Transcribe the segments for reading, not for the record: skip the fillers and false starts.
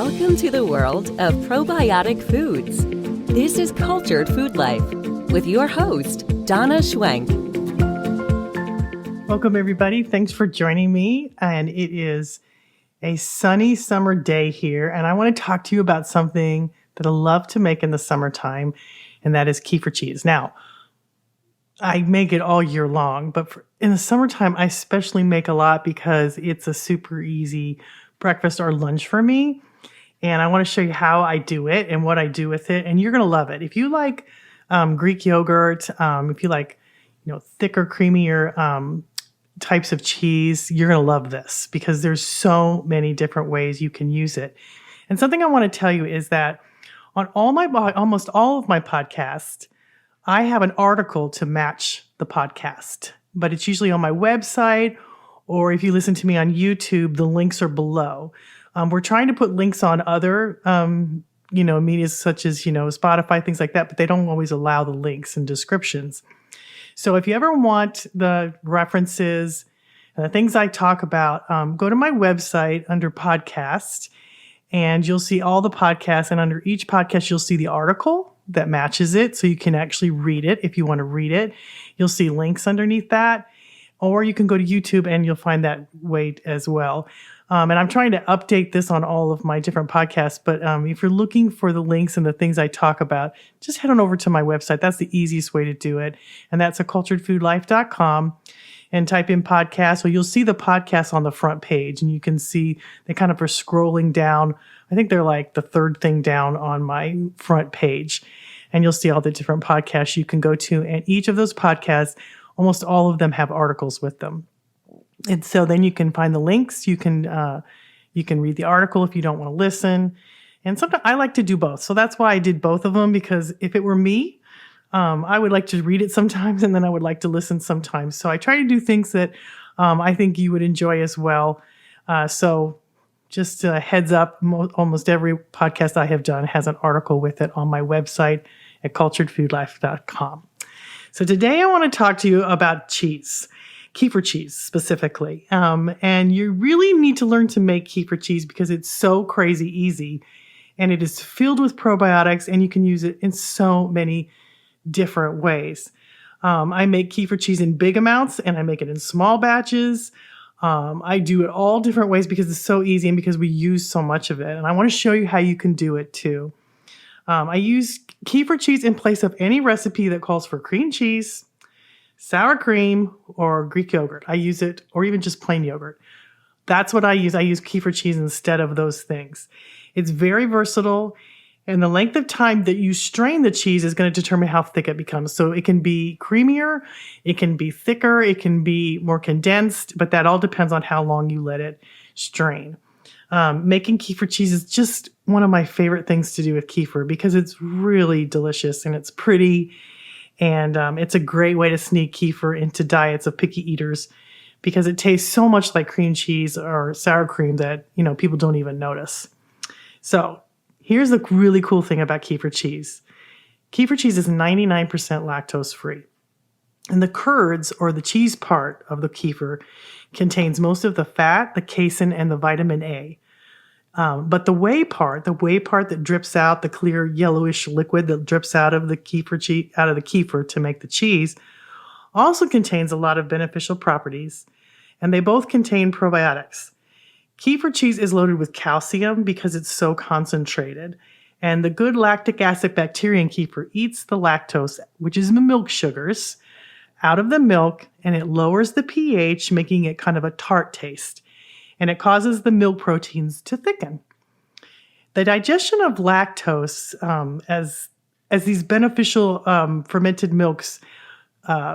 Welcome to the world of probiotic foods. This is Cultured Food Life with your host, Donna Schwenk. Welcome, everybody. Thanks for joining me. And it is a sunny summer day here. And I want to talk to you about something that I love to make in the summertime, and that is kefir cheese. Now, I make it all year long, but in the summertime, I especially make a lot because it's a super easy breakfast or lunch for me. And I want to show you how I do it and what I do with it. And you're going to love it. If you like Greek yogurt, if you like, thicker, creamier types of cheese, you're going to love this because there's so many different ways you can use it. And something I want to tell you is that on almost all of my podcasts, I have an article to match the podcast, but it's usually on my website, or if you listen to me on YouTube, the links are below. We're trying to put links on other, media such as, Spotify, things like that, but they don't always allow the links and descriptions. So if you ever want the references and the things I talk about, go to my website under podcast, and you'll see all the podcasts. And under each podcast, you'll see the article that matches it, so you can actually read it if you want to read it. You'll see links underneath that, or you can go to YouTube and you'll find that way as well. And I'm trying to update this on all of my different podcasts, but if you're looking for the links and the things I talk about, just head on over to my website. That's the easiest way to do it. And that's culturedfoodlife.com, and type in podcast. So you'll see the podcast on the front page, and you can see they kind of are scrolling down. I think they're like the third thing down on my front page, and you'll see all the different podcasts you can go to. And each of those podcasts, almost all of them have articles with them. And so then you can find the links. You can read the article if you don't want to listen. And sometimes I like to do both. So that's why I did both of them, because if it were me, I would like to read it sometimes, and then I would like to listen sometimes. So I try to do things that I think you would enjoy as well. So just a heads up, almost every podcast I have done has an article with it on my website at culturedfoodlife.com. So today I want to talk to you about cheese, kefir cheese specifically. And you really need to learn to make kefir cheese because it's so crazy easy, and it is filled with probiotics, and you can use it in so many different ways. I make kefir cheese in big amounts, and I make it in small batches. I do it all different ways because it's so easy and because we use so much of it. And I want to show you how you can do it too. I use kefir cheese in place of any recipe that calls for cream cheese, sour cream, or Greek yogurt. I use it, or even just plain yogurt. That's what I use. I use kefir cheese instead of those things. It's very versatile, and the length of time that you strain the cheese is going to determine how thick it becomes. So it can be creamier, it can be thicker, it can be more condensed, but that all depends on how long you let it strain. Making kefir cheese is just one of my favorite things to do with kefir because it's really delicious and it's pretty, and it's a great way to sneak kefir into diets of picky eaters because it tastes so much like cream cheese or sour cream that, people don't even notice. So here's the really cool thing about kefir cheese. Kefir cheese is 99% lactose-free. And the curds, or the cheese part of the kefir, contains most of the fat, the casein, and the vitamin A. But the whey part that drips out, the clear yellowish liquid that drips out of the kefir to make the cheese, also contains a lot of beneficial properties, and they both contain probiotics. Kefir cheese is loaded with calcium because it's so concentrated, and the good lactic acid bacteria in kefir eats the lactose, which is the milk sugars, out of the milk, and it lowers the pH, making it kind of a tart taste, and it causes the milk proteins to thicken. The digestion of lactose, as these beneficial fermented milks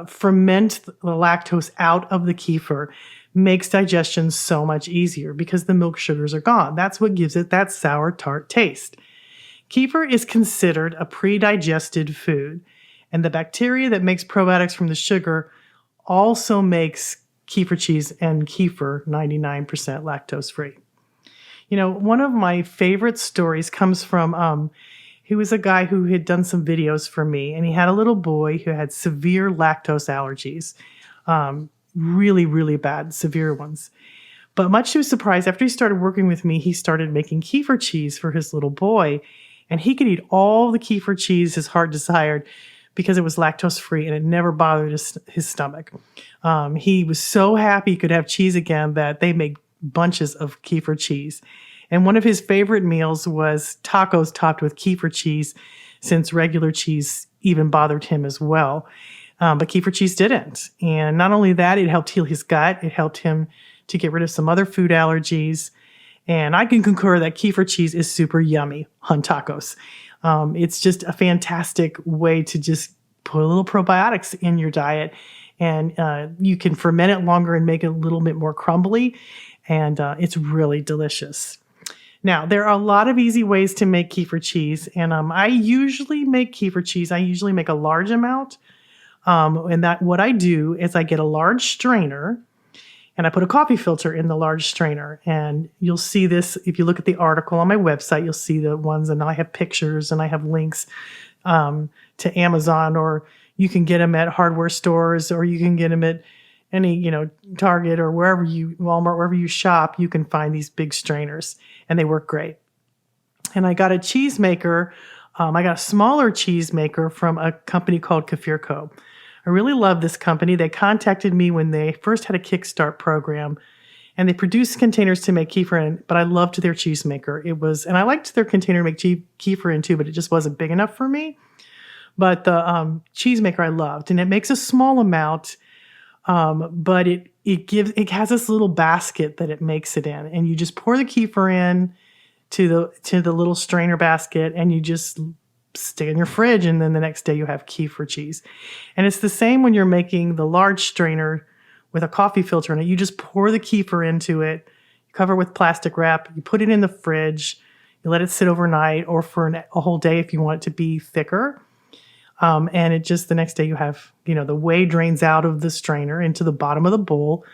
ferment the lactose out of the kefir, makes digestion so much easier because the milk sugars are gone. That's what gives it that sour tart taste. Kefir is considered a pre-digested food, and the bacteria that makes probiotics from the sugar also makes kefir cheese and kefir 99% lactose-free. One of my favorite stories comes from, he was a guy who had done some videos for me, and he had a little boy who had severe lactose allergies, really, really bad, severe ones. But much to his surprise, after he started working with me, he started making kefir cheese for his little boy. And he could eat all the kefir cheese his heart desired because it was lactose-free and it never bothered his stomach. He was so happy he could have cheese again that they made bunches of kefir cheese. And one of his favorite meals was tacos topped with kefir cheese, since regular cheese even bothered him as well. But kefir cheese didn't. And not only that, it helped heal his gut. It helped him to get rid of some other food allergies. And I can concur that kefir cheese is super yummy on tacos. It's just a fantastic way to just put a little probiotics in your diet. And you can ferment it longer and make it a little bit more crumbly. And it's really delicious. Now, there are a lot of easy ways to make kefir cheese. And I usually make kefir cheese. I usually make a large amount. And what I do is I get a large strainer and I put a coffee filter in the large strainer. And you'll see this, if you look at the article on my website, you'll see the ones, and I have pictures and I have links to Amazon, or you can get them at hardware stores, or you can get them at any, Target or Walmart, wherever you shop, you can find these big strainers and they work great. And I got a cheese maker. I got a smaller cheese maker from a company called Kefir. I really love this company. They contacted me when they first had a Kickstart program, and they produced containers to make kefir in, but I loved their cheese maker. And I liked their container to make kefir in too, but it just wasn't big enough for me. But the cheese maker I loved, and it makes a small amount, but it has this little basket that it makes it in, and you just pour the kefir in to the little strainer basket, and you just stick it in your fridge, and then the next day you have kefir cheese. And it's the same when you're making the large strainer with a coffee filter in it. You just pour the kefir into it, you cover it with plastic wrap, you put it in the fridge, you let it sit overnight or for a whole day if you want it to be thicker. And it just, the next day you have, the whey drains out of the strainer into the bottom of the bowl,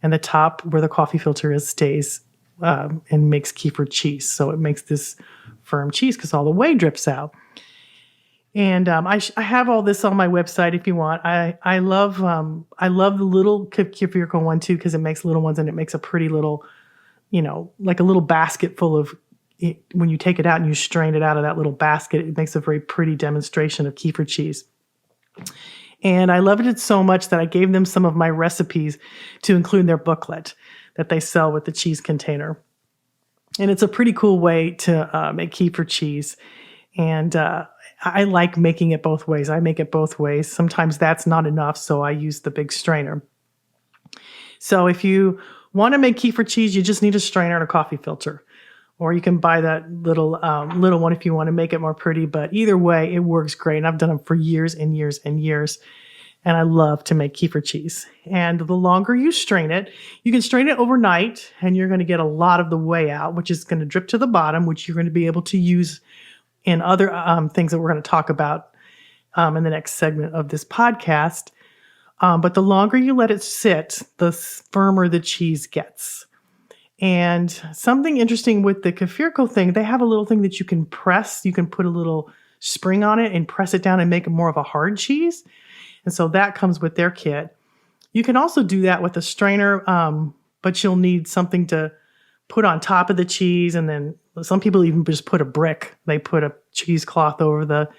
and the top where the coffee filter is stays and makes kefir cheese. So it makes this firm cheese because all the whey drips out. And I have all this on my website if you want. I love the little Kefir one too, because it makes little ones, and it makes a pretty little, like a little basket full of. When you take it out and you strain it out of that little basket, it makes a very pretty demonstration of kefir cheese. And I loved it so much that I gave them some of my recipes to include in their booklet that they sell with the cheese container. And it's a pretty cool way to make kefir cheese. And I like making it both ways. I make it both ways. Sometimes that's not enough, so I use the big strainer. So if you want to make kefir cheese, you just need a strainer and a coffee filter. Or you can buy that little one if you want to make it more pretty. But either way, it works great. And I've done them for years and years and years. And I love to make kefir cheese. And the longer you strain it, you can strain it overnight, and you're going to get a lot of the whey out, which is going to drip to the bottom, which you're going to be able to use in other things that we're going to talk about in the next segment of this podcast. But the longer you let it sit, the firmer the cheese gets. And something interesting with the Kefir thing, they have a little thing that you can press. You can put a little spring on it and press it down and make it more of a hard cheese. And so that comes with their kit. You can also do that with a strainer, but you'll need something to put on top of the cheese. And then some people even just put a brick. They put a cheesecloth over the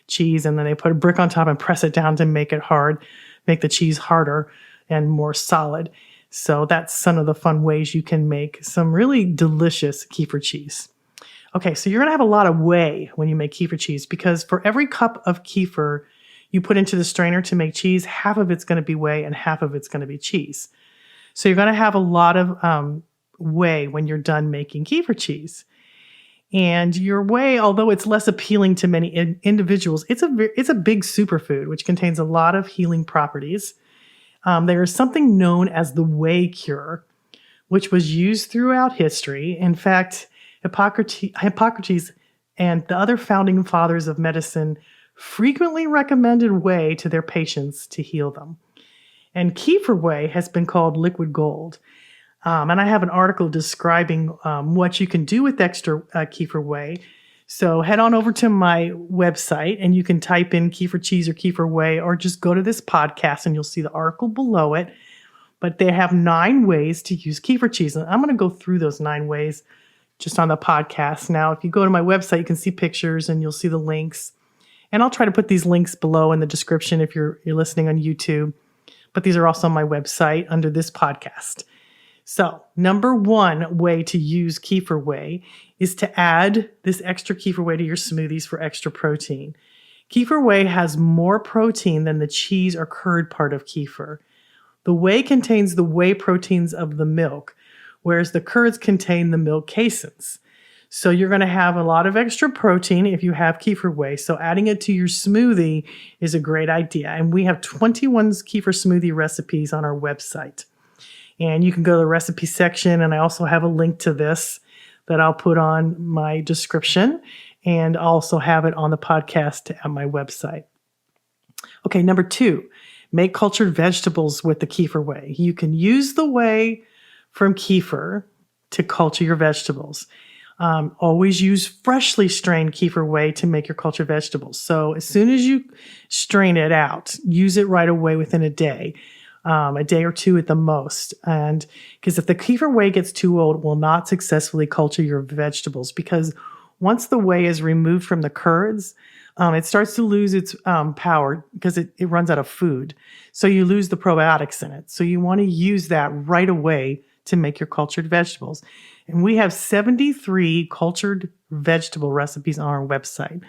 cheese, and then they put a brick on top and press it down to make it hard, make the cheese harder and more solid. So that's some of the fun ways you can make some really delicious kefir cheese. Okay, so you're going to have a lot of whey when you make kefir cheese, because for every cup of kefir you put into the strainer to make cheese, half of it's going to be whey and half of it's going to be cheese. So you're going to have a lot of whey when you're done making kefir cheese. And your whey, although it's less appealing to many individuals, it's a big superfood which contains a lot of healing properties. There is something known as the whey cure, which was used throughout history. In fact, Hippocrates and the other founding fathers of medicine frequently recommended whey to their patients to heal them. And kefir whey has been called liquid gold. And I have an article describing what you can do with extra kefir whey. So head on over to my website, and you can type in kefir cheese or kefir whey, or just go to this podcast and you'll see the article below it. But they have 9 ways to use kefir cheese. And I'm going to go through those 9 ways just on the podcast. Now, if you go to my website, you can see pictures and you'll see the links. And I'll try to put these links below in the description if you're listening on YouTube. But these are also on my website under this podcast. So, number 1 way to use kefir whey is to add this extra kefir whey to your smoothies for extra protein. Kefir whey has more protein than the cheese or curd part of kefir. The whey contains the whey proteins of the milk, whereas the curds contain the milk caseins. So you're going to have a lot of extra protein if you have kefir whey. So adding it to your smoothie is a great idea. And we have 21 kefir smoothie recipes on our website. And you can go to the recipe section, and I also have a link to this that I'll put on my description, and also have it on the podcast at my website. Okay, number 2, make cultured vegetables with the kefir whey. You can use the whey from kefir to culture your vegetables. Always use freshly strained kefir whey to make your cultured vegetables. So as soon as you strain it out, use it right away within a day or 2 at the most. And because if the kefir whey gets too old, it will not successfully culture your vegetables, because once the whey is removed from the curds, it starts to lose its power because it runs out of food. So you lose the probiotics in it. So you want to use that right away to make your cultured vegetables. And we have 73 cultured vegetable recipes on our website.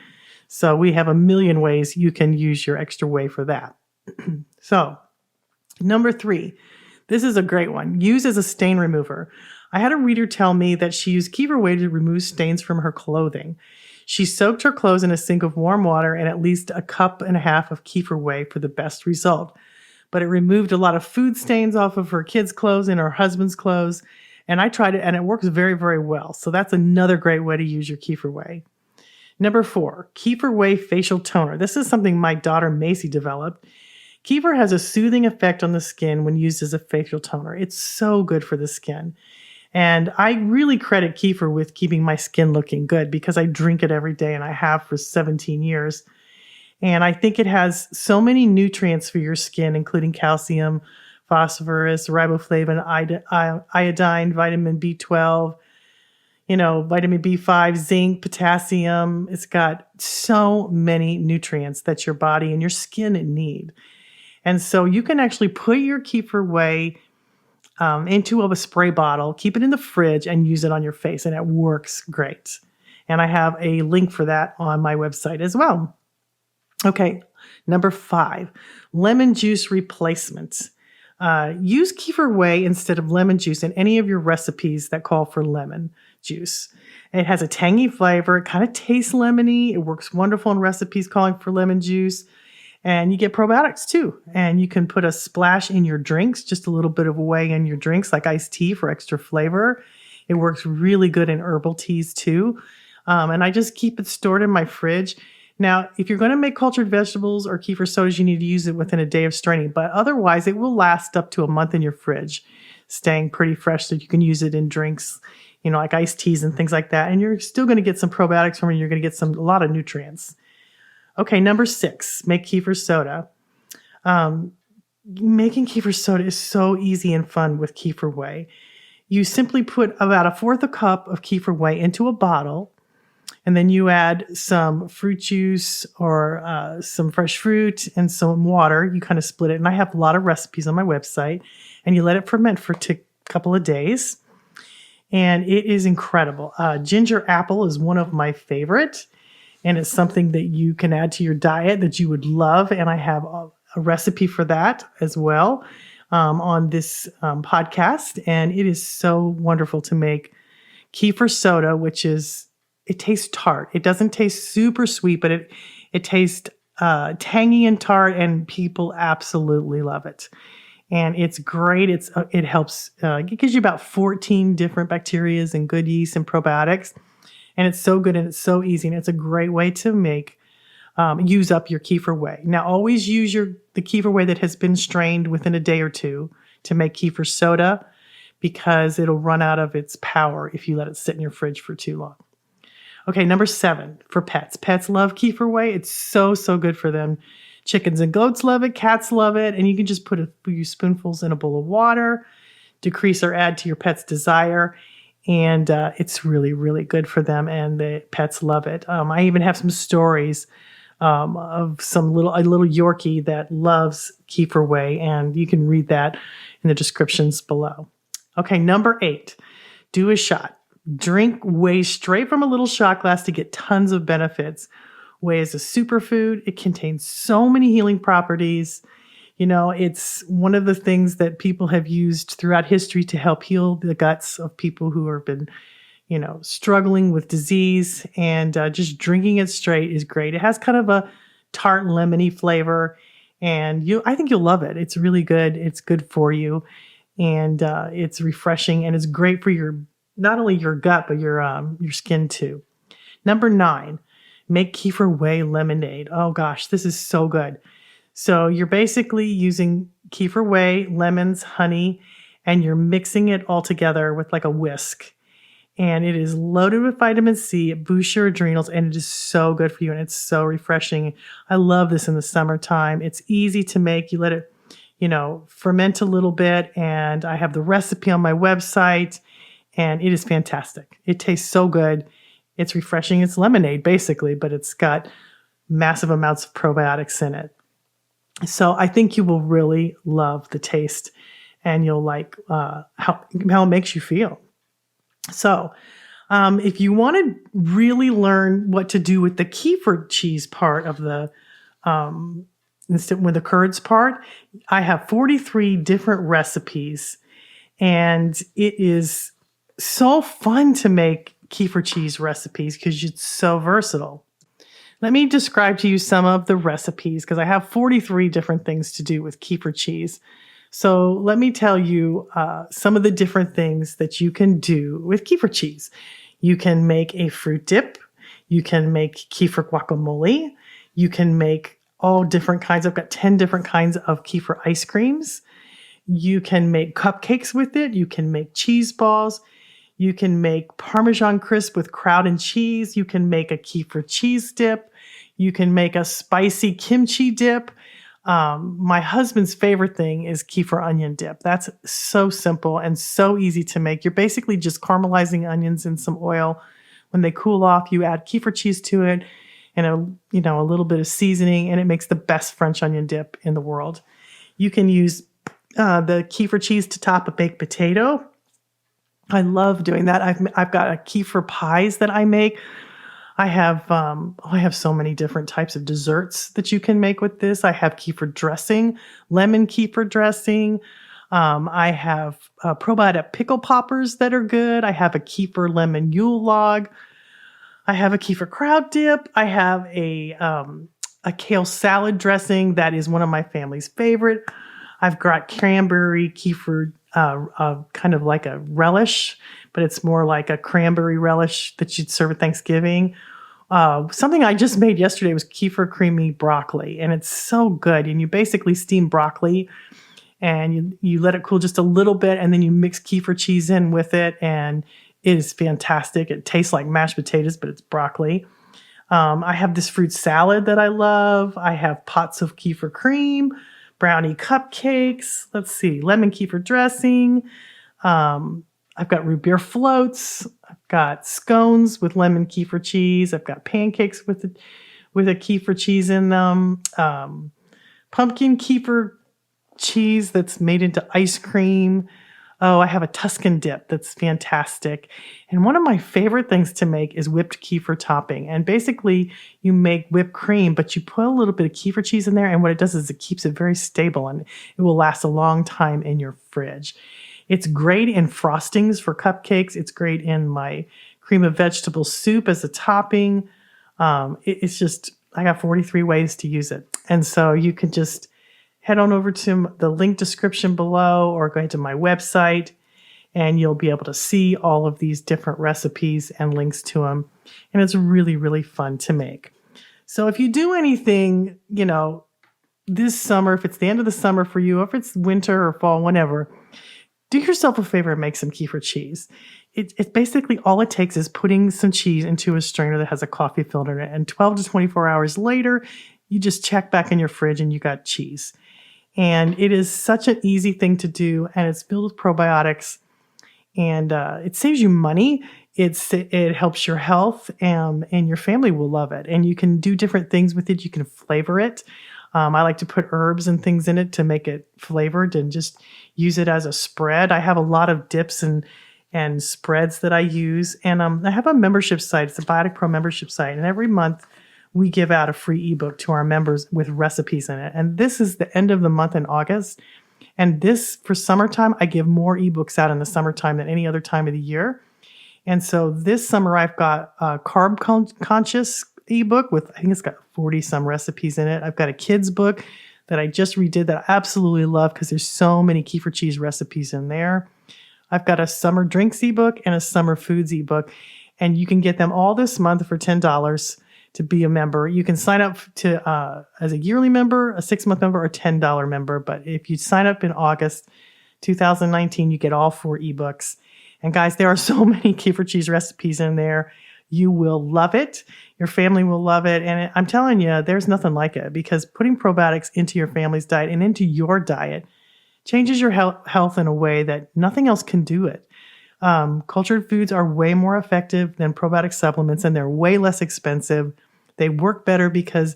So we have a million ways you can use your extra whey for that. So, number 3, this is a great one. Use as a stain remover. I had a reader tell me that she used kefir whey to remove stains from her clothing. She soaked her clothes in a sink of warm water and at least a cup and a half of kefir whey for the best result. But it removed a lot of food stains off of her kids' clothes and her husband's clothes. And I tried it, and it works very, very well. So that's another great way to use your kefir whey. Number 4, kefir whey facial toner. This is something my daughter Macy developed. Kefir has a soothing effect on the skin when used as a facial toner. It's so good for the skin. And I really credit kefir with keeping my skin looking good, because I drink it every day, and I have for 17 years. And I think it has so many nutrients for your skin, including calcium, phosphorus, riboflavin, iodine, vitamin B12, vitamin B5, zinc, potassium. It's got so many nutrients that your body and your skin need. And so you can actually put your kefir whey into a spray bottle, keep it in the fridge, and use it on your face, and it works great. And I have a link for that on my website as well. Okay, number 5, lemon juice replacement. Use kefir whey instead of lemon juice in any of your recipes that call for lemon juice. It has a tangy flavor. It kind of tastes lemony. It works wonderful in recipes calling for lemon juice. And you get probiotics too. And you can put a splash in your drinks, just a little bit of whey in your drinks, like iced tea for extra flavor. It works really good in herbal teas too. And I just keep it stored in my fridge. Now, if you're going to make cultured vegetables or kefir sodas, you need to use it within a day of straining. But otherwise, it will last up to a month in your fridge, staying pretty fresh, so you can use it in drinks, like iced teas and things like that. And you're still going to get some probiotics from it. You're going to get a lot of nutrients. Okay, number 6, make kefir soda. Making kefir soda is so easy and fun with kefir whey. You simply put about 1/4 cup of kefir whey into a bottle, and then you add some fruit juice or some fresh fruit and some water. You kind of split it. And I have a lot of recipes on my website. And you let it ferment for a couple of days. And it is incredible. Ginger apple is one of my favorite. And it's something that you can add to your diet that you would love. And I have a recipe for that as well on this podcast. And it is so wonderful to make kefir soda, which is, it tastes tart. It doesn't taste super sweet, but it tastes tangy and tart, and people absolutely love it. And it's great. It helps, it gives you about 14 different bacteria and good yeast and probiotics. And it's so good and it's so easy. And it's a great way to use up your kefir whey. Now, always use the kefir whey that has been strained within a day or 2 to make kefir soda, because it'll run out of its power if you let it sit in your fridge for too long. Okay, number 7, for pets. Pets love kefir whey. It's so, so good for them Chickens and goats love it. Cats love it. And you can just put a few spoonfuls in a bowl of water, decrease or add to your pet's desire. And it's really, really good for them. And the pets love it. I even have some stories of a little Yorkie that loves Kefir Whey. And you can read that in the descriptions below. Okay, number 8, do a shot. Drink Whey straight from a little shot glass to get tons of benefits. Whey is a superfood. It contains so many healing properties. It's one of the things that people have used throughout history to help heal the guts of people who have been, struggling with disease. And just drinking it straight is great. It has kind of a tart lemony flavor, and I think you'll love it. It's really good. It's good for you, and it's refreshing, and it's great for not only your gut but your skin too. Number 9, make Kefir Whey lemonade. Oh gosh, this is so good. So you're basically using Kefir Whey, lemons, honey, and you're mixing it all together with like a whisk. And it is loaded with vitamin C. It boosts your adrenals, and it is so good for you, and it's so refreshing. I love this in the summertime. It's easy to make. You let it, ferment a little bit, and I have the recipe on my website, and it is fantastic. It tastes so good. It's refreshing. It's lemonade, basically, but it's got massive amounts of probiotics in it. So I think you will really love the taste, and you'll like how it makes you feel. So if you want to really learn what to do with the kefir cheese part of the instead with the curds part, I have 43 different recipes, and it is so fun to make kefir cheese recipes because it's so versatile. Let me describe to you some of the recipes because I have 43 different things to do with kefir cheese. So let me tell you some of the different things that you can do with kefir cheese. You can make a fruit dip. You can make kefir guacamole. You can make all different kinds. I've got 10 different kinds of kefir ice creams. You can make cupcakes with it. You can make cheese balls. You can make Parmesan crisp with kraut and cheese. You can make a kefir cheese dip. You can make a spicy kimchi dip. My husband's favorite thing is kefir onion dip. That's so simple and so easy to make. You're basically just caramelizing onions in some oil. When they cool off, you add kefir cheese to it and a little bit of seasoning, and it makes the best French onion dip in the world. You can use the kefir cheese to top a baked potato. I love doing that. I've got a kefir pies that I make. I have so many different types of desserts that you can make with this. I have kefir dressing, lemon kefir dressing. I have probiotic pickle poppers that are good. I have a kefir lemon Yule log. I have a kefir kraut dip. I have a kale salad dressing that is one of my family's favorite. I've got cranberry kefir, kind of like a relish, but it's more like a cranberry relish that you'd serve at Thanksgiving. Something I just made yesterday was kefir creamy broccoli, and it's so good. And you basically steam broccoli, and you let it cool just a little bit, and then you mix kefir cheese in with it, and it is fantastic. It tastes like mashed potatoes, but it's broccoli. I have this fruit salad that I love. I have pots of kefir cream, brownie cupcakes. Let's see, lemon kefir dressing. I've got root beer floats. I've got scones with lemon kefir cheese. I've got pancakes with a kefir cheese in them. Pumpkin kefir cheese that's made into ice cream. Oh, I have a Tuscan dip that's fantastic. And one of my favorite things to make is whipped kefir topping. And basically, you make whipped cream, but you put a little bit of kefir cheese in there. And what it does is it keeps it very stable, and it will last a long time in your fridge. It's great in frostings for cupcakes. It's great in my cream of vegetable soup as a topping. It's just, I got 43 ways to use it. And so you can just head on over to the link description below or go ahead to my website, and you'll be able to see all of these different recipes and links to them. And it's really, really fun to make. So if you do anything, this summer, if it's the end of the summer for you, or if it's winter or fall, whenever, do yourself a favor and make some kefir cheese. It's basically all it takes is putting some cheese into a strainer that has a coffee filter in it. And 12 to 24 hours later, you just check back in your fridge and you got cheese. And it is such an easy thing to do, and it's filled with probiotics, and it saves you money. It helps your health, and your family will love it. And you can do different things with it. You can flavor it. I like to put herbs and things in it to make it flavored and just use it as a spread. I have a lot of dips and spreads that I use. And I have a membership site. It's a Biotic Pro membership site. And every month we give out a free ebook to our members with recipes in it. And this is the end of the month in August. And this, for summertime, I give more ebooks out in the summertime than any other time of the year. And so this summer I've got a carb conscious ebook with, I think it's got 40 some recipes in it. I've got a kids book that I just redid that I absolutely love because there's so many kefir cheese recipes in there. I've got a summer drinks ebook and a summer foods ebook, and you can get them all this month for $10 to be a member. You can sign up to as a yearly member, a 6-month member, or a $10 member. But if you sign up in August 2019, you get all 4 ebooks. And guys, there are so many kefir cheese recipes in there. You will love it. Your family will love it. And I'm telling you, there's nothing like it, because putting probiotics into your family's diet and into your diet changes your health in a way that nothing else can do it. Cultured foods are way more effective than probiotic supplements, and they're way less expensive. They work better because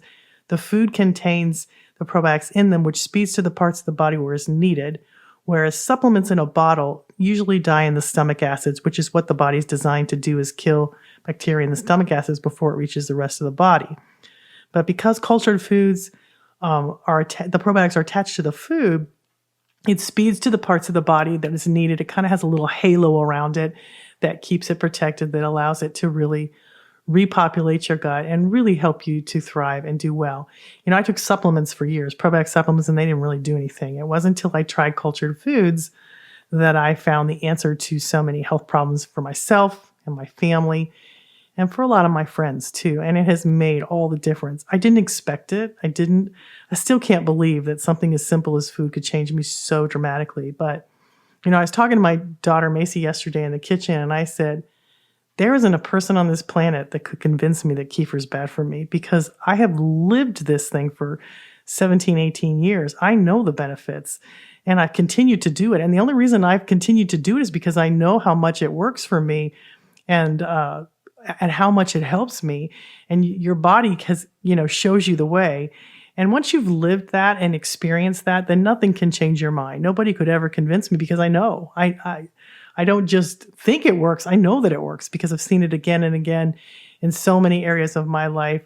the food contains the probiotics in them, which speeds to the parts of the body where it's needed, whereas supplements in a bottle usually die in the stomach acids, which is what the body's designed to do, is kill bacteria in the stomach acids before it reaches the rest of the body. But because cultured foods the probiotics are attached to the food, it speeds to the parts of the body that is needed. It kind of has a little halo around it that keeps it protected, that allows it to really repopulate your gut and really help you to thrive and do well. You know, I took supplements for years, probiotic supplements, and they didn't really do anything. It wasn't until I tried cultured foods that I found the answer to so many health problems for myself and my family, and for a lot of my friends too. And it has made all the difference. I didn't expect it. I still can't believe that something as simple as food could change me so dramatically. But, you know, I was talking to my daughter Macy yesterday in the kitchen, and I said, there isn't a person on this planet that could convince me that kefir is bad for me, because I have lived this thing for 17, 18 years. I know the benefits, and I've continued to do it. And the only reason I've continued to do it is because I know how much it works for me, and how much it helps me. And your body shows you the way. And once you've lived that and experienced that, then nothing can change your mind. Nobody could ever convince me, because I know. I don't just think it works. I know that it works because I've seen it again and again in so many areas of my life,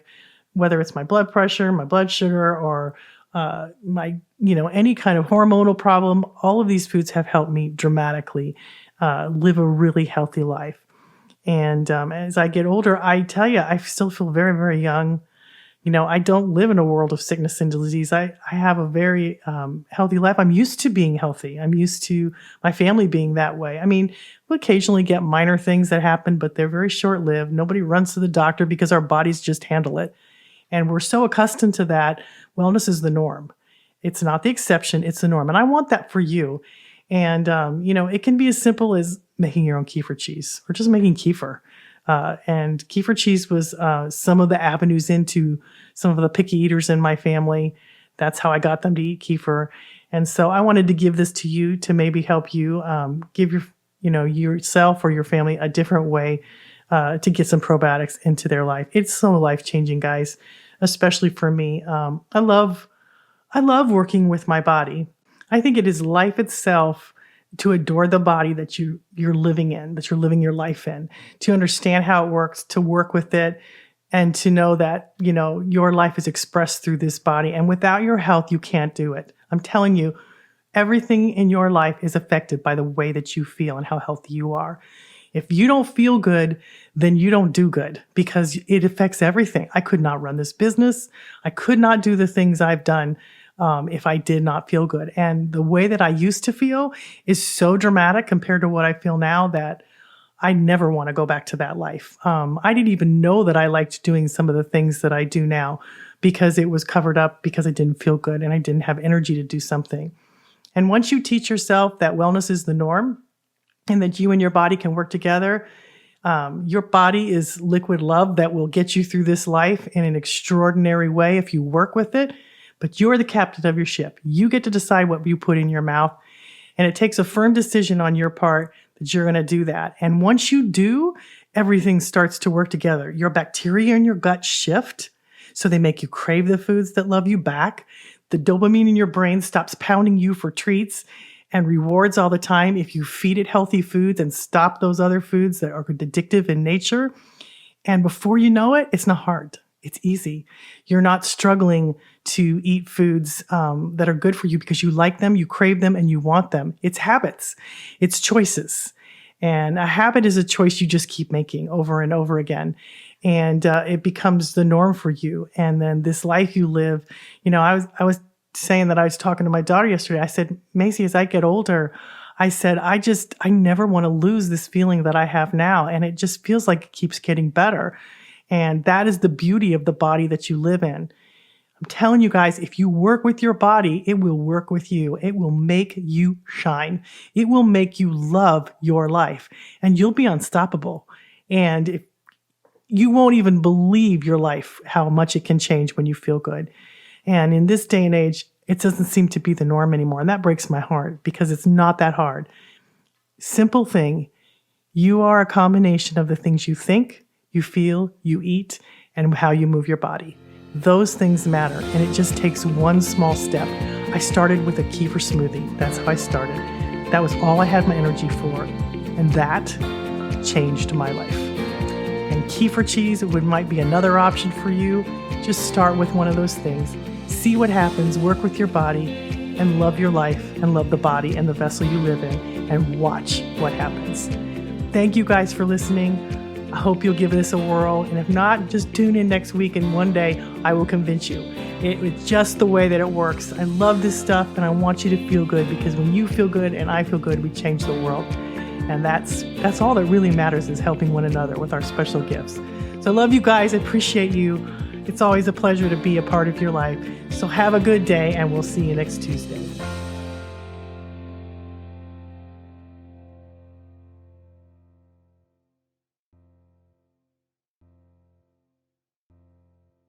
whether it's my blood pressure, my blood sugar, or any kind of hormonal problem. All of these foods have helped me dramatically live a really healthy life. And as I get older, I tell you, I still feel very, very young. You know, I don't live in a world of sickness and disease. I have a very healthy life. I'm used to being healthy. I'm used to my family being that way. I mean, we'll occasionally get minor things that happen, but they're very short-lived. Nobody runs to the doctor because our bodies just handle it. And we're so accustomed to that. Wellness is the norm. It's not the exception. It's the norm. And I want that for you. And, it can be as simple as making your own kefir cheese, or just making kefir. And kefir cheese was some of the avenues into some of the picky eaters in my family. That's how I got them to eat kefir. And so I wanted to give this to you to maybe help you give yourself or your family a different way to get some probiotics into their life. It's so life-changing, guys, especially for me. I love working with my body. I think it is life itself to adore the body that you're living in, that you're living your life in, to understand how it works, to work with it, and to know that, your life is expressed through this body. And without your health, you can't do it. I'm telling you, everything in your life is affected by the way that you feel and how healthy you are. If you don't feel good, then you don't do good, because it affects everything. I could not run this business. I could not do the things I've done if I did not feel good. And the way that I used to feel is so dramatic compared to what I feel now that I never want to go back to that life. I didn't even know that I liked doing some of the things that I do now, because it was covered up because I didn't feel good and I didn't have energy to do something. And once you teach yourself that wellness is the norm and that you and your body can work together, Your body is liquid love that will get you through this life in an extraordinary way if you work with it. But you're the captain of your ship. You get to decide what you put in your mouth. And it takes a firm decision on your part that you're going to do that. And once you do, everything starts to work together. Your bacteria in your gut shift, so they make you crave the foods that love you back. The dopamine in your brain stops pounding you for treats and rewards all the time if you feed it healthy foods and stop those other foods that are addictive in nature. And before you know it, it's not hard. It's easy. You're not struggling to eat foods that are good for you because you like them, you crave them, and you want them. It's habits. It's choices. And a habit is a choice you just keep making over and over again. And it becomes the norm for you. And then this life you live, I was saying that I was talking to my daughter yesterday. I said, Macy, as I get older, I said, I never want to lose this feeling that I have now. And it just feels like it keeps getting better. And that is the beauty of the body that you live in. I'm telling you guys, if you work with your body, it will work with you. It will make you shine. It will make you love your life, and you'll be unstoppable. And you won't even believe your life, how much it can change when you feel good. And in this day and age, it doesn't seem to be the norm anymore. And that breaks my heart because it's not that hard. Simple thing. You are a combination of the things you think, you feel, you eat, and how you move your body. Those things matter, and it just takes one small step. I started with a kefir smoothie. That's how I started. That was all I had my energy for, and that changed my life. And kefir cheese might be another option for you. Just start with one of those things. See what happens, work with your body, and love your life, and love the body and the vessel you live in, and watch what happens. Thank you guys for listening. I hope you'll give this a whirl. And if not, just tune in next week and one day I will convince you. It's just the way that it works. I love this stuff and I want you to feel good, because when you feel good and I feel good, we change the world. And that's all that really matters, is helping one another with our special gifts. So I love you guys. I appreciate you. It's always a pleasure to be a part of your life. So have a good day, and we'll see you next Tuesday.